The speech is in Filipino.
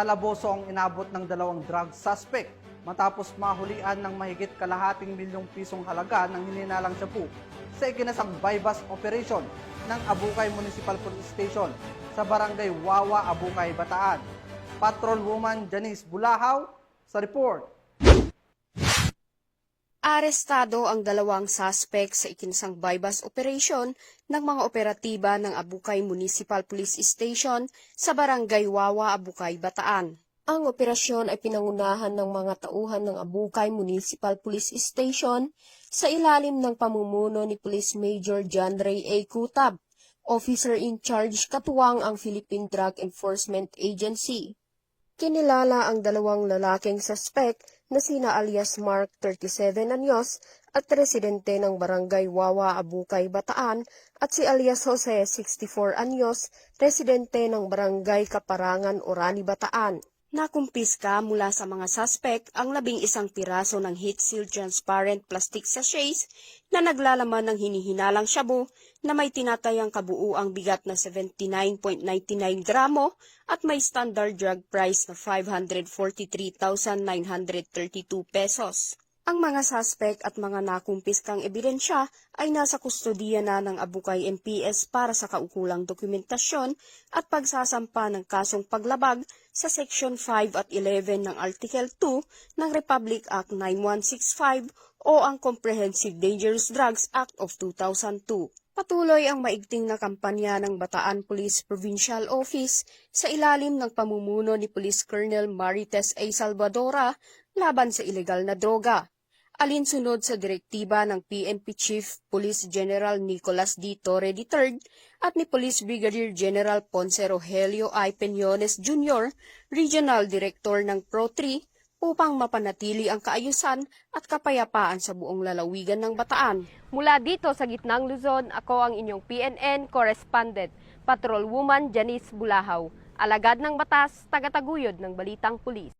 kalaboso ang inabot ng dalawang drug suspect matapos mahulian ng mahigit kalahating milyong pisong halaga ng hininalang shabu sa ikinasang bypass operation ng Abukay Municipal Police Station sa Barangay Wawa, Abukay, Bataan. Patrolwoman Janice Bulahaw sa report. Arestado ang dalawang suspect sa ikinsang bypass operation ng mga operatiba ng Abukay Municipal Police Station sa Barangay Wawa, Abukay, Bataan. Ang operasyon ay pinangunahan ng mga tauhan ng Abukay Municipal Police Station sa ilalim ng pamumuno ni Police Major John Ray A. Kutab, Officer in Charge katuwang ang Philippine Drug Enforcement Agency. Kinilala ang dalawang lalaking suspect na sina alias Mark 37 anyos at residente ng Barangay Wawa, Abukay, Bataan at si alias Jose 64 anyos, residente ng Barangay Kaparangan, Orani, Bataan. Nakumpiska mula sa mga suspect ang 11 piraso ng heat-sealed transparent plastic sachets na naglalaman ng hinihinalang shabu na may tinatayang kabuuang bigat na 79.99 gramo at may standard drug price na 543,932 pesos. Ang mga suspect at mga nakumpiskang ebidensya ay nasa kustodiya na ng Abukay MPS para sa kaukulang dokumentasyon at pagsasampa ng kasong paglabag sa Section 5 at 11 ng Article 2 ng Republic Act 9165 o ang Comprehensive Dangerous Drugs Act of 2002. Patuloy ang maigting na kampanya ng Bataan Police Provincial Office sa ilalim ng pamumuno ni Police Colonel Marites A. Salvadora laban sa ilegal na droga. Alinsunod sa direktiba ng PNP Chief Police General Nicolas D. Torre III at ni Police Brigadier General Ponce Rogelio I. Peñones Jr., Regional Director ng Pro-3, upang mapanatili ang kaayusan at kapayapaan sa buong lalawigan ng Bataan. Mula dito sa gitnang Luzon, ako ang inyong PNN correspondent, Patrolwoman Janice Bulahaw, alagad ng batas, tagataguyod ng Balitang Pulis.